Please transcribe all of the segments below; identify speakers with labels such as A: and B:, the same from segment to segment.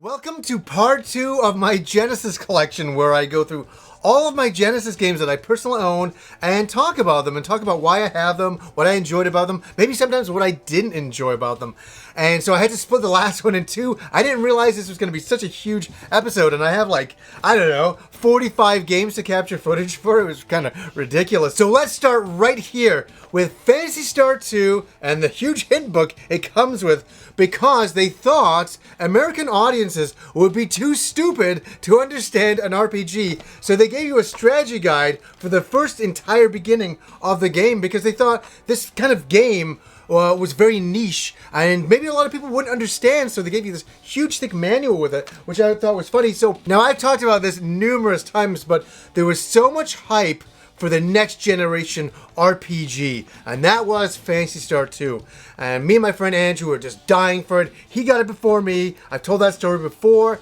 A: Welcome to part 2 of my Genesis collection, where I go through all of my Genesis games that I personally own and talk about them and talk about why I have them, what I enjoyed about them, maybe sometimes what I didn't enjoy about them. And so I had to split the last one in two. I didn't realize this was going to be such a huge episode, and I have 45 games to capture footage for. It was kind of ridiculous. So let's start right here with Phantasy Star 2 and the huge hint book it comes with, because they thought American audiences would be too stupid to understand an RPG. So they gave you a strategy guide for the first entire beginning of the game, because they thought this kind of game was very niche and maybe a lot of people wouldn't understand, so they gave you this huge thick manual with it, which I thought was funny. So now I've talked about this numerous times, but there was so much hype for the next generation RPG, and that was Phantasy Star 2. And me and my friend Andrew were just dying for it. He got it before me. I've told that story before.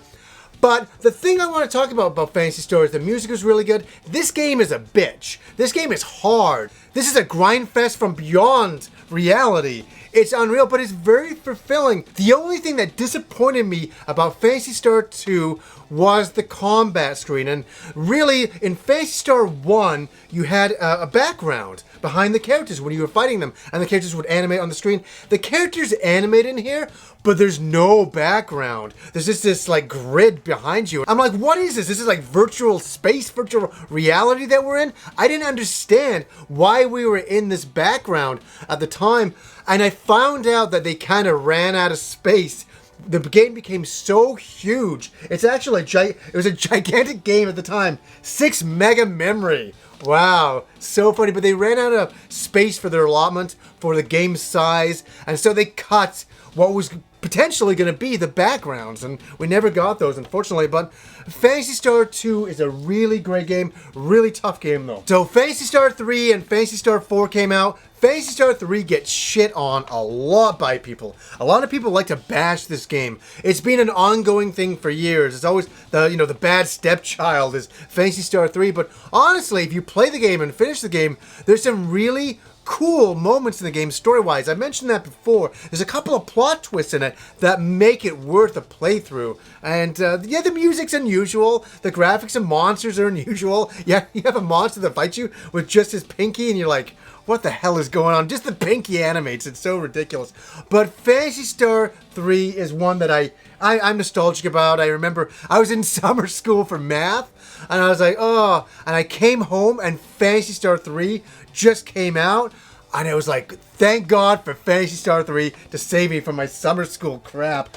A: But the thing I want to talk about Phantasy Star is the music is really good. This game is a bitch. This game is hard. This is a grind fest from beyond reality. It's unreal, but it's very fulfilling. The only thing that disappointed me about Phantasy Star 2 was the combat screen. And really, in Phantasy Star 1, you had a background behind the characters when you were fighting them, and the characters would animate on the screen. The characters animate in here, but there's no background. There's just this grid behind you. I'm like, what is this? This is virtual space, virtual reality that we're in? I didn't understand why we were in this background at the time, and I found out that they kind of ran out of space. The game became so huge. It's actually it was a gigantic game at the time. 6 mega memory. Wow, so funny. But they ran out of space for their allotment for the game size, and so they cut what was potentially going to be the backgrounds, and we never got those, unfortunately. But Phantasy Star 2 is a really great game, really tough game though. So Phantasy Star 3 and Phantasy Star 4 came out. Phantasy Star 3 gets shit on a lot by people. A lot of people like to bash this game. It's been an ongoing thing for years. It's always the bad stepchild is Phantasy Star 3, but honestly, if you play the game and finish the game, there's some really cool moments in the game story-wise. I mentioned that before. There's a couple of plot twists in it that make it worth a playthrough. And the music's unusual. The graphics and monsters are unusual. Yeah, you have a monster that fights you with just his pinky, and you're like, what the hell is going on? Just the pinky animates. It's so ridiculous. But Phantasy Star 3 is one that I'm nostalgic about. I remember I was in summer school for math, and I was like, oh, and I came home and Phantasy Star 3 just came out, and I was like, thank God for Phantasy Star 3 to save me from my summer school crap.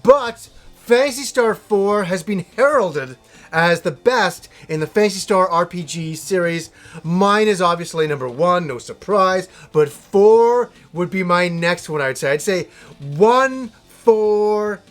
A: But Phantasy Star 4 has been heralded as the best in the Phantasy Star RPG series. Mine is obviously number 1, no surprise, but 4 would be my next one, I'd say. I'd say 1, 4,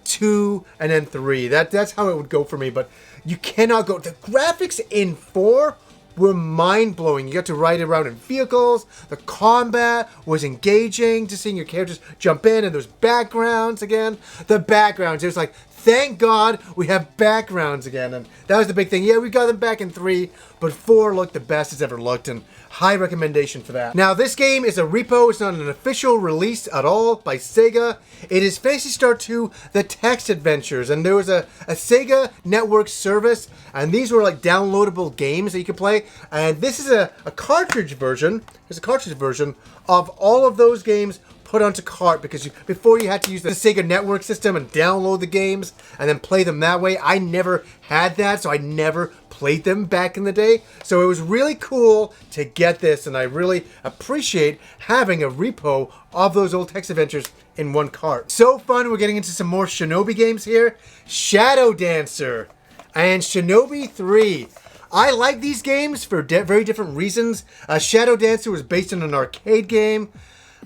A: 2, and then 3. That's how it would go for me, but you cannot go. The graphics in 4 were mind-blowing. You got to ride around in vehicles. The combat was engaging, just seeing your characters jump in, and there's backgrounds again. The backgrounds, it was like, thank God we have backgrounds again. And that was the big thing. Yeah, we got them back in 3, but 4 looked the best it's ever looked, and high recommendation for that. Now, this game is a repo. It's not an official release at all by Sega. It is Phantasy Star 2, The Text Adventures, and there was a Sega network service, and these were downloadable games that you could play, and this is a cartridge version. There's a cartridge version of all of those games put onto cart, because before you had to use the Sega network system and download the games and then play them that way. I never had that, so I never played them back in the day. So it was really cool to get this, and I really appreciate having a repo of those old text adventures in one cart. So fun. We're getting into some more Shinobi games here. Shadow Dancer and Shinobi 3. I like these games for very different reasons. Shadow Dancer was based on an arcade game,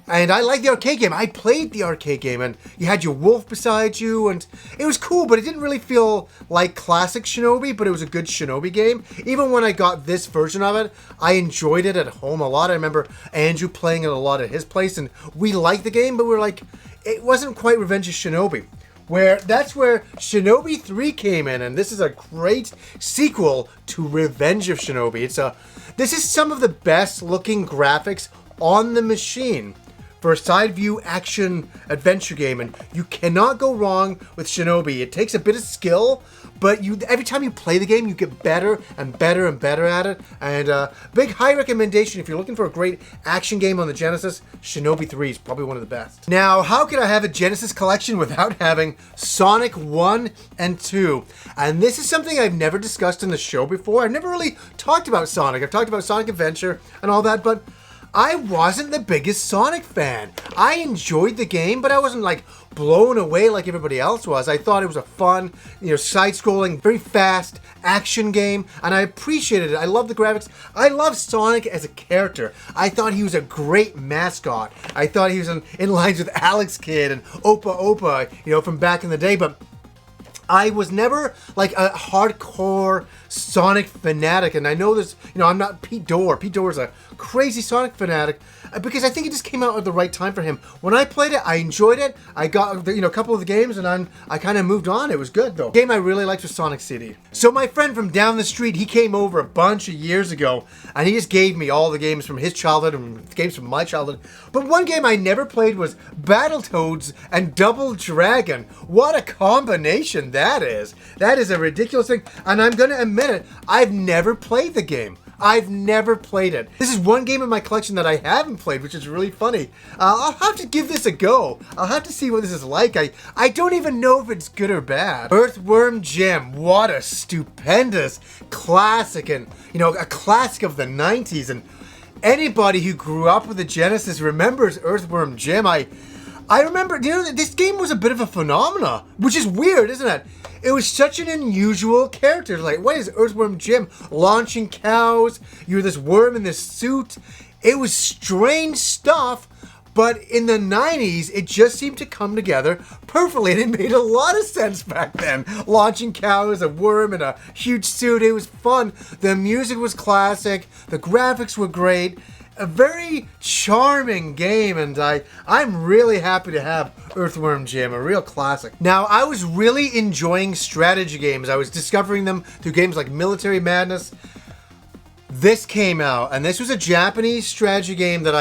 A: and I like the arcade game. I played the arcade game, and you had your wolf beside you, and it was cool, but it didn't really feel like classic Shinobi, but it was a good Shinobi game. Even when I got this version of it, I enjoyed it at home a lot. I remember Andrew playing it a lot at his place, and we liked the game, but we were like, it wasn't quite Revenge of Shinobi. That's where Shinobi 3 came in, and this is a great sequel to Revenge of Shinobi. This is some of the best looking graphics on the machine for a side view action adventure game, and you cannot go wrong with Shinobi. It takes a bit of skill, but every time you play the game, you get better and better and better at it. And big high recommendation if you're looking for a great action game on the Genesis. Shinobi 3 is probably one of the best. Now, how could I have a Genesis collection without having Sonic 1 and 2? And this is something I've never discussed in the show before. I've never really talked about Sonic. I've talked about Sonic Adventure and all that, but I wasn't the biggest Sonic fan. I enjoyed the game, but I wasn't like blown away like everybody else was. I thought it was a fun, side-scrolling, very fast action game, and I appreciated it. I love the graphics. I love Sonic as a character. I thought he was a great mascot. I thought he was in lines with Alex Kidd and Opa Opa, from back in the day, but I was never like a hardcore Sonic fanatic, and I know this, I'm not Pete Dorr. Pete Dorr is a crazy Sonic fanatic because I think it just came out at the right time for him. When I played it, I enjoyed it. I got, a couple of the games, and I kind of moved on. It was good, though. The game I really liked was Sonic CD. So my friend from down the street, he came over a bunch of years ago, and he just gave me all the games from his childhood and games from my childhood. But one game I never played was Battletoads and Double Dragon. What a combination that is. That is a ridiculous thing, and I'm going to admit it, I've never played the game. I've never played it. This is one game in my collection that I haven't played, which is really funny. I'll have to give this a go. I'll have to see what this is like. I don't even know if it's good or bad. Earthworm Jim, what a stupendous classic, and a classic of the 90s. And anybody who grew up with the Genesis remembers Earthworm Jim. I remember, this game was a bit of a phenomena, which is weird, isn't it? It was such an unusual character. Like, what is Earthworm Jim? Launching cows. You're this worm in this suit. It was strange stuff, but in the 90s, it just seemed to come together perfectly, and it made a lot of sense back then. Launching cows, a worm in a huge suit. It was fun. The music was classic. The graphics were great. A very charming game, and I'm really happy to have Earthworm Jim, a real classic. Now, I was really enjoying strategy games. I was discovering them through games like Military Madness. This came out, and this was a Japanese strategy game that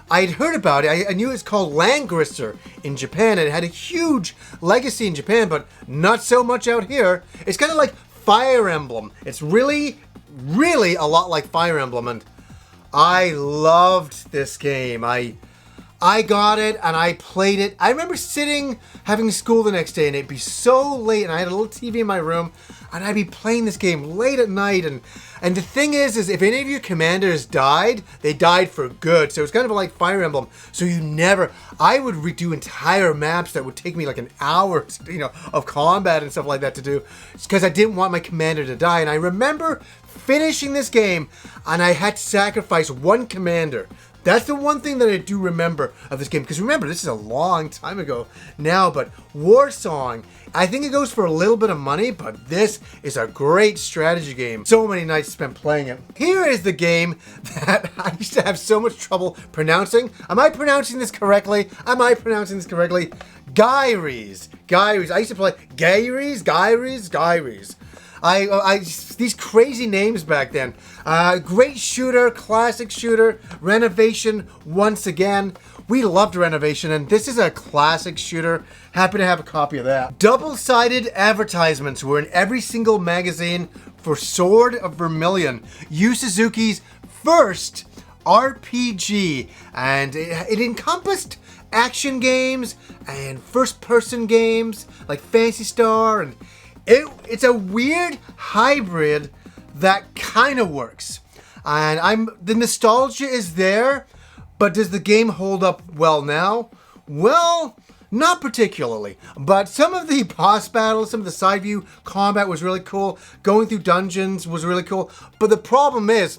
A: I'd heard about it. I knew it's called Langrisser in Japan, and it had a huge legacy in Japan, but not so much out here. It's kind of like Fire Emblem. It's really, really a lot like Fire Emblem, and I loved this game. I got it and I played it. I remember having school the next day, and it'd be so late, and I had a little TV in my room, and I'd be playing this game late at night, and the thing is if any of your commanders died, they died for good. So it's kind of like Fire Emblem. So I would redo entire maps that would take me like an hour, of combat and stuff like that to do, because I didn't want my commander to die. And I remember finishing this game, and I had to sacrifice one commander. That's the one thing that I do remember of this game, because remember, this is a long time ago now, but Warsong, I think it goes for a little bit of money, but this is a great strategy game. So many nights spent playing it. Here is the game that I used to have so much trouble pronouncing. Am I pronouncing this correctly? Gyres. I used to play Gyres. These crazy names back then. Great shooter, classic shooter, Renovation once again. We loved Renovation, and this is a classic shooter. Happy to have a copy of that. Double-sided advertisements were in every single magazine for Sword of Vermillion, Yu Suzuki's first RPG, and it encompassed action games and first-person games like Phantasy Star, and it's a weird hybrid that kind of works. And the nostalgia is there, but does the game hold up well now? Well, not particularly. But some of the boss battles, some of the side view combat was really cool. Going through dungeons was really cool. But the problem is,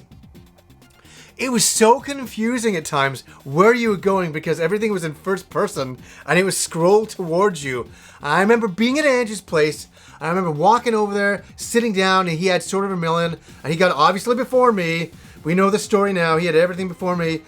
A: it was so confusing at times where you were going, because everything was in first person and it was scrolled towards you. I remember being at Andrew's place. I remember walking over there, sitting down, and he had Sword of Vermillion, and he got it obviously before me. We know the story now. He had everything before me.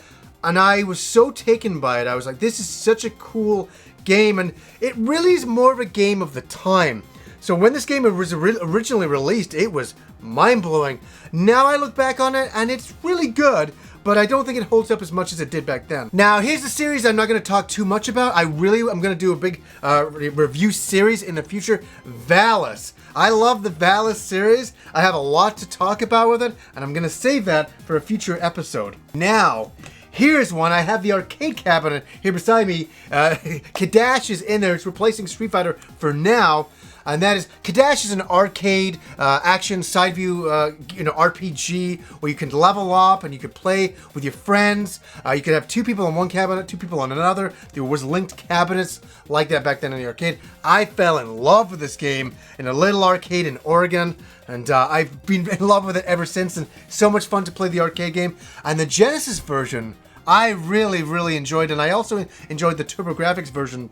A: And I was so taken by it. I was like, this is such a cool game. And it really is more of a game of the time. So when this game was originally released, it was mind-blowing. Now I look back on it, and it's really good. but I don't think it holds up as much as it did back then. Now, here's the series I'm not going to talk too much about. I'm going to do a big review series in the future. Valis. I love the Valis series. I have a lot to talk about with it, and I'm going to save that for a future episode. Now, here's one. I have the arcade cabinet here beside me. Kadash is in there. It's replacing Street Fighter for now. And that is, Kadash is an arcade action side view RPG where you can level up and you can play with your friends. You could have 2 people in one cabinet, 2 people on another. There was linked cabinets like that back then in the arcade. I fell in love with this game in a little arcade in Oregon. And I've been in love with it ever since. And so much fun to play the arcade game. And the Genesis version, I really, really enjoyed. And I also enjoyed the TurboGrafx version.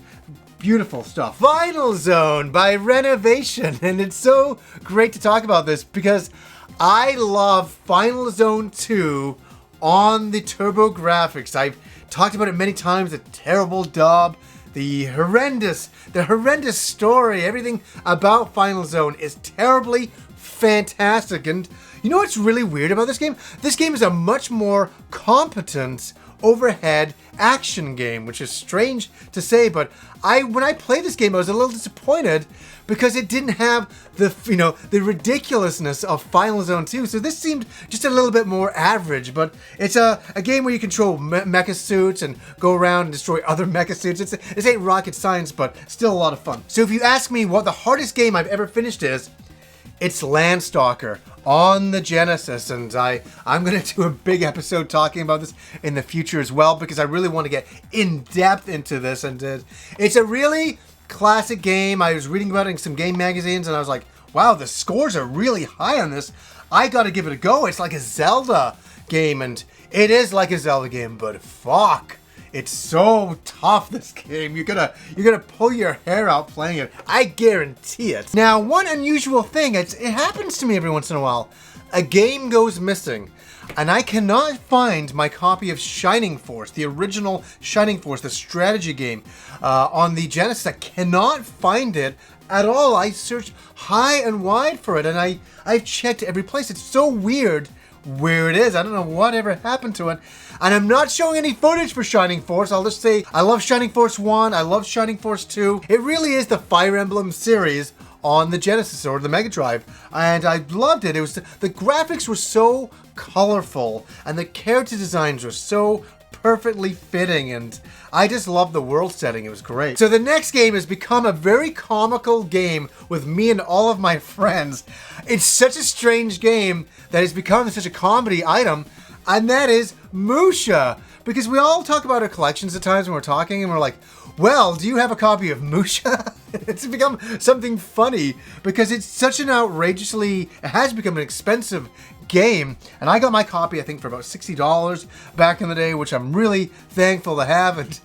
A: Beautiful stuff. Final Zone by Renovation. And it's so great to talk about this because I love Final Zone 2 on the TurboGrafx. I've talked about it many times. The terrible dub, the horrendous story, everything about Final Zone is terribly fantastic. And you know what's really weird about this game? This game is a much more competent overhead action game, which is strange to say, but when I played this game, I was a little disappointed because it didn't have the ridiculousness of Final Zone 2. So this seemed just a little bit more average, but it's a game where you control mecha suits and go around and destroy other mecha suits. This ain't rocket science, but still a lot of fun. So if you ask me what the hardest game I've ever finished is, it's Landstalker on the Genesis, and I'm going to do a big episode talking about this in the future as well because I really want to get in depth into this. And it's a really classic game. I was reading about it in some game magazines, and I was like, wow, the scores are really high on this. I got to give it a go. It's like a Zelda game, and it is like a Zelda game, but fuck. It's so tough, this game. You're gonna pull your hair out playing it. I guarantee it. Now, one unusual thing, it happens to me every once in a while. A game goes missing, and I cannot find my copy of Shining Force, the original Shining Force, the strategy game on the Genesis. I cannot find it at all. I searched high and wide for it, and I've checked every place. It's so weird where it is. I don't know whatever happened to it. And I'm not showing any footage for Shining Force. I'll just say I love Shining Force 1. I love Shining Force 2. It really is the Fire Emblem series on the Genesis or the Mega Drive. And I loved it. The graphics were so colorful and the character designs were so perfectly fitting, and I just loved the world setting. It was great. So the next game has become a very comical game with me and all of my friends. It's such a strange game that it's become such a comedy item, and that is Musha. Because we all talk about our collections at times when we're talking, and we're like, well, do you have a copy of Musha? It's become something funny because it's such an it has become an expensive game, and I got my copy I think for about $60 back in the day, which I'm really thankful to have. And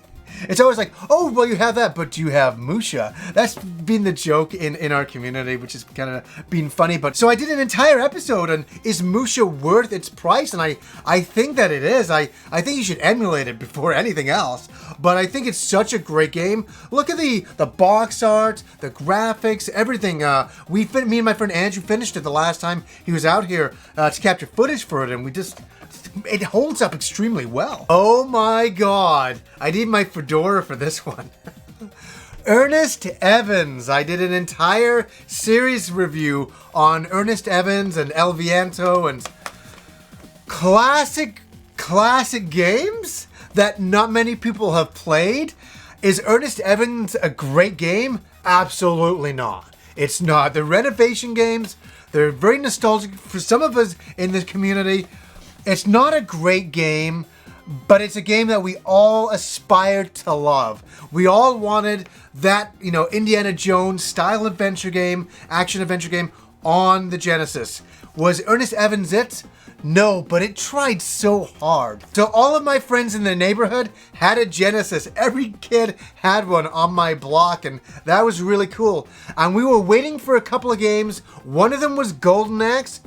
A: it's always like, oh, well, you have that, but do you have Musha? That's been the joke in our community, which has kind of been funny. But so I did an entire episode on, is Musha worth its price? And I think that it is. I think you should emulate it before anything else. But I think it's such a great game. Look at the box art, the graphics, everything. Me and my friend Andrew finished it the last time he was out here to capture footage for it, and it holds up extremely well. Oh my god. I need my fedora for this one. Ernest Evans. I did an entire series review on Ernest Evans and El Viento and classic games that not many people have played. Is Ernest Evans a great game? Absolutely not. It's not. The renovation games, they're very nostalgic for some of us in the community. It's not a great game, but it's a game that we all aspired to love. We all wanted that, Indiana Jones style adventure game, action adventure game on the Genesis. Was Ernest Evans it? No, but it tried so hard. So all of my friends in the neighborhood had a Genesis. Every kid had one on my block, and that was really cool. And we were waiting for a couple of games. One of them was Golden Axe,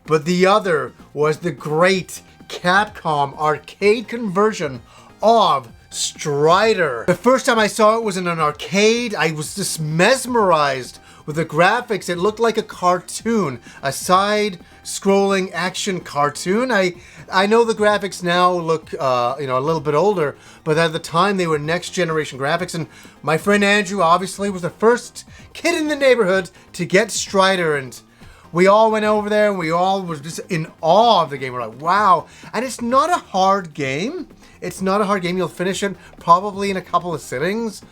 A: but the other was the great Capcom arcade conversion of Strider. The first time I saw it was in an arcade. I was just mesmerized with the graphics. It looked like a cartoon, a side-scrolling action cartoon. I know the graphics now look, a little bit older, but at the time they were next-generation graphics. And my friend Andrew obviously was the first kid in the neighborhood to get Strider, and we all went over there and we all was just in awe of the game. We're like, wow. And it's not a hard game. It's not a hard game. You'll finish it probably in a couple of sittings.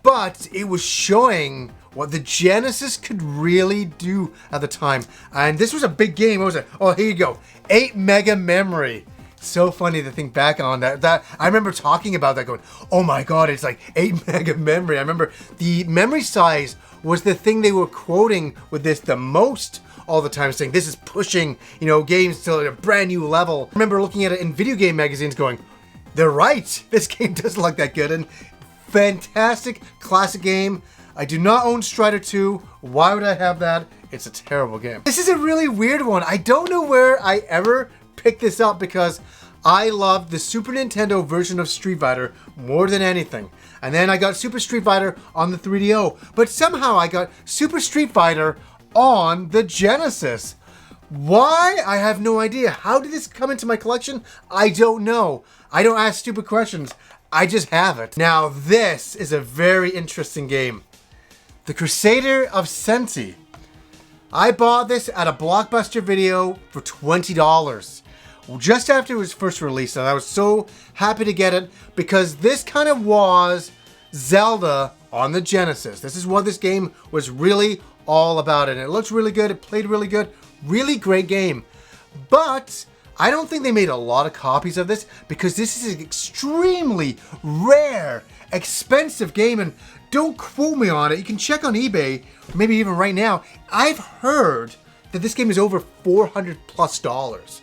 A: But it was showing what the Genesis could really do at the time. And this was a big game. What was it? Oh, here you go. 8 mega memory. So funny to think back on that. I remember talking about that going, oh my god, it's like 8 mega memory. I remember the memory size was the thing they were quoting with this the most all the time, saying this is pushing, games to a brand new level. I remember looking at it in video game magazines going, they're right. This game doesn't look that good. And fantastic classic game. I do not own Strider 2. Why would I have that? It's a terrible game. This is a really weird one. I don't know where I ever picked this up because I loved the Super Nintendo version of Street Fighter more than anything. And then I got Super Street Fighter on the 3DO. But somehow I got Super Street Fighter on the Genesis. Why? I have no idea. How did this come into my collection? I don't know. I don't ask stupid questions. I just have it. Now this is a very interesting game. The Crusader of Sin. I bought this at a Blockbuster Video for $20. Just after it was first released, and I was so happy to get it because this kind of was Zelda on the Genesis. This is what this game was really all about, and it looks really good, it played really good, really great game. But I don't think they made a lot of copies of this because this is an extremely rare, expensive game, and don't quote me on it. You can check on eBay, maybe even right now. I've heard that this game is over $400+.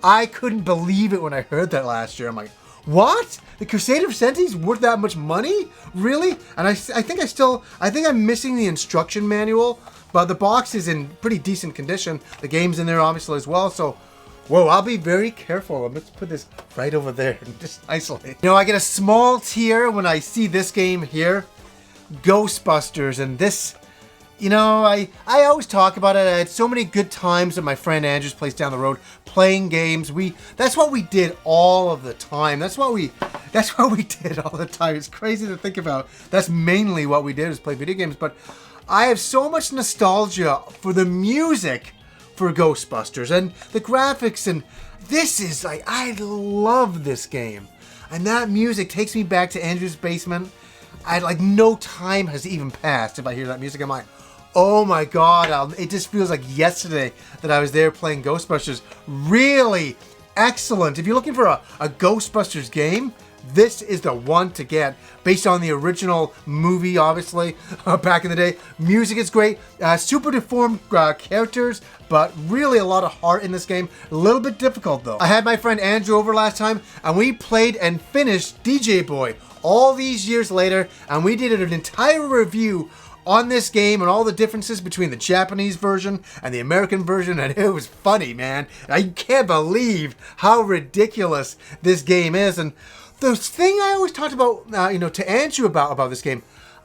A: I couldn't believe it when I heard that last year. I'm like, what? The Crusader of Sin is worth that much money? Really? And I think I'm missing the instruction manual, but the box is in pretty decent condition. The game's in there obviously as well, so whoa, I'll be very careful. Let's put this right over there and just isolate. I get a small tear when I see this game here, Ghostbusters, and this, I always talk about it. I had so many good times at my friend Andrew's place down the road playing games. That's what we did all of the time. That's what we did all the time. It's crazy to think about. That's mainly what we did, is play video games. But I have so much nostalgia for the music for Ghostbusters and the graphics, and this is like, I love this game. And that music takes me back to Andrew's basement. No time has even passed if I hear that music. I'm like, oh my god, it just feels like yesterday that I was there playing Ghostbusters. Really excellent. If you're looking for a Ghostbusters game, this is the one to get, based on the original movie, obviously, back in the day. Music is great, super deformed characters, but really a lot of heart in this game. A little bit difficult though. I had my friend Andrew over last time, and we played and finished DJ Boy all these years later, and we did an entire review on this game and all the differences between the Japanese version and the American version, and it was funny, man. I can't believe how ridiculous this game is. And the thing I always talked about, to Andrew about this game,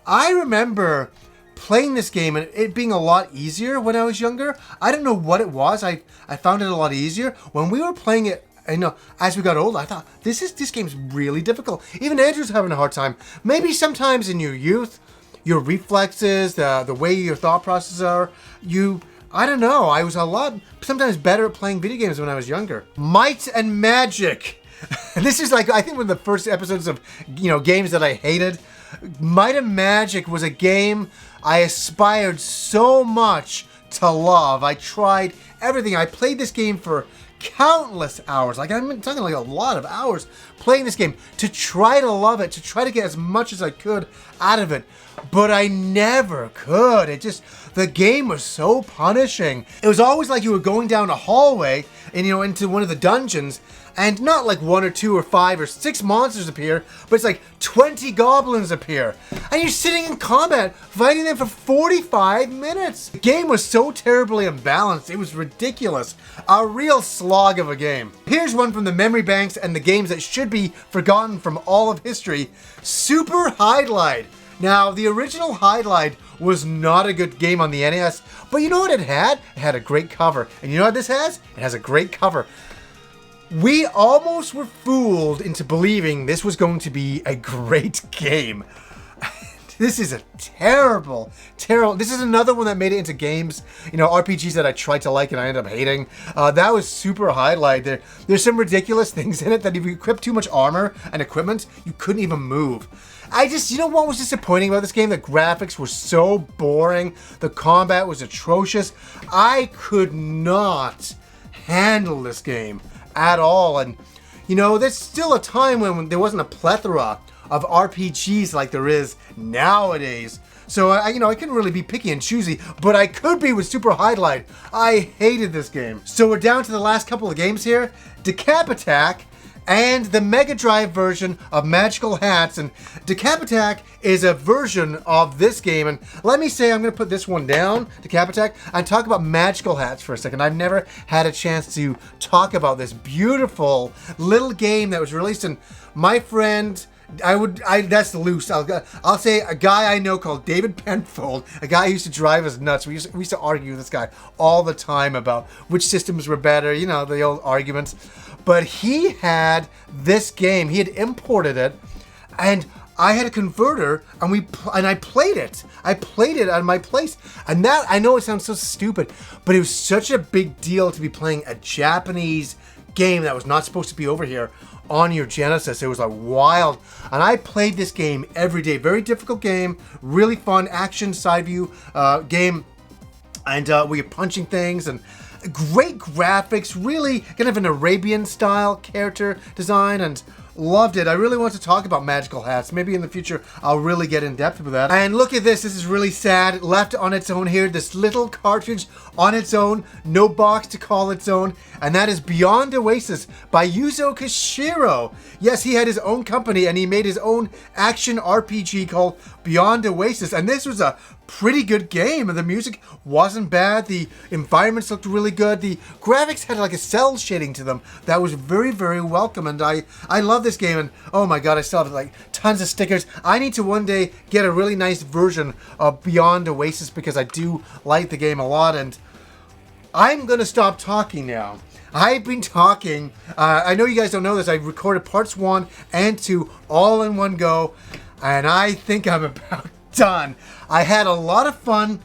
A: I remember playing this game and it being a lot easier when I was younger. I don't know what it was. I found it a lot easier. When we were playing it, as we got older, I thought, this game's really difficult. Even Andrew's having a hard time. Maybe sometimes in your youth, your reflexes, the way your thought processes are, I don't know. I was a lot, sometimes better at playing video games when I was younger. Might and Magic. This is I think one of the first episodes of, games that I hated. Might and Magic was a game I aspired so much to love. I tried everything. I played this game for countless hours. I'm talking a lot of hours playing this game to try to love it, to try to get as much as I could out of it. But I never could. The game was so punishing. It was always like you were going down a hallway and, into one of the dungeons, and not like 1 or 2 or 5 or 6 monsters appear, but it's like 20 goblins appear. And you're sitting in combat, fighting them for 45 minutes. The game was so terribly imbalanced, it was ridiculous. A real slog of a game. Here's one from the memory banks and the games that should be forgotten from all of history. Super Highlight. Now, the original Highlight was not a good game on the NES, but you know what it had? It had a great cover. And you know what this has? It has a great cover. We almost were fooled into believing this was going to be a great game. This is a terrible. This is another one that made it into games, RPGs that I tried to like and I ended up hating. That was super Highlight. There's some ridiculous things in it that if you equip too much armor and equipment, you couldn't even move. What was disappointing about this game? The graphics were so boring. The combat was atrocious. I could not handle this game at all. And, there's still a time when there wasn't a plethora of RPGs like there is nowadays. So I couldn't really be picky and choosy, but I could be with Super Highlight. I hated this game. So we're down to the last couple of games here. Dekap Attack and the Mega Drive version of Magical Hats. And Dekap Attack is a version of this game. And let me say, I'm going to put this one down, Dekap Attack, and talk about Magical Hats for a second. I've never had a chance to talk about this beautiful little game that was released. And my friend... that's loose. I'll say a guy I know called David Penfold, a guy who used to drive us nuts. We used to argue with this guy all the time about which systems were better, the old arguments. But he had this game. He had imported it, and I had a converter, and I played it. I played it at my place, and that, I know it sounds so stupid, but it was such a big deal to be playing a Japanese game that was not supposed to be over here on your Genesis. It was like wild, and I played this game every day. Very difficult game, really fun action side view game, and we were punching things and great graphics, really kind of an Arabian style character design, and loved it. I really want to talk about Magical Hats. Maybe in the future I'll really get in depth with that. And look at this. This is really sad. Left on its own here. This little cartridge on its own. No box to call its own. And that is Beyond Oasis by Yuzo Koshiro. Yes, he had his own company and he made his own action RPG called Beyond Oasis. And this was a pretty good game, and the music wasn't bad. The environments looked really good. The graphics had like a cell shading to them that was very, very welcome, and I love this game. And oh my god, I still have like tons of stickers. I need to one day get a really nice version of Beyond Oasis because I do like the game a lot. And I'm gonna stop talking now. I've been talking. I know you guys don't know this. I recorded parts 1 and 2 all in one go, and I think I'm about done. I had a lot of fun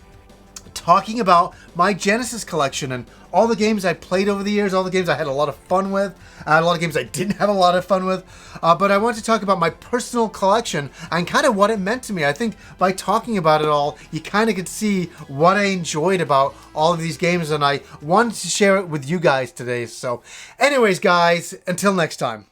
A: talking about my Genesis collection and all the games I played over the years, all the games I had a lot of fun with, a lot of games I didn't have a lot of fun with, but I want to talk about my personal collection and kind of what it meant to me. I think by talking about it all, you kind of could see what I enjoyed about all of these games, and I wanted to share it with you guys today. So anyways, guys, until next time.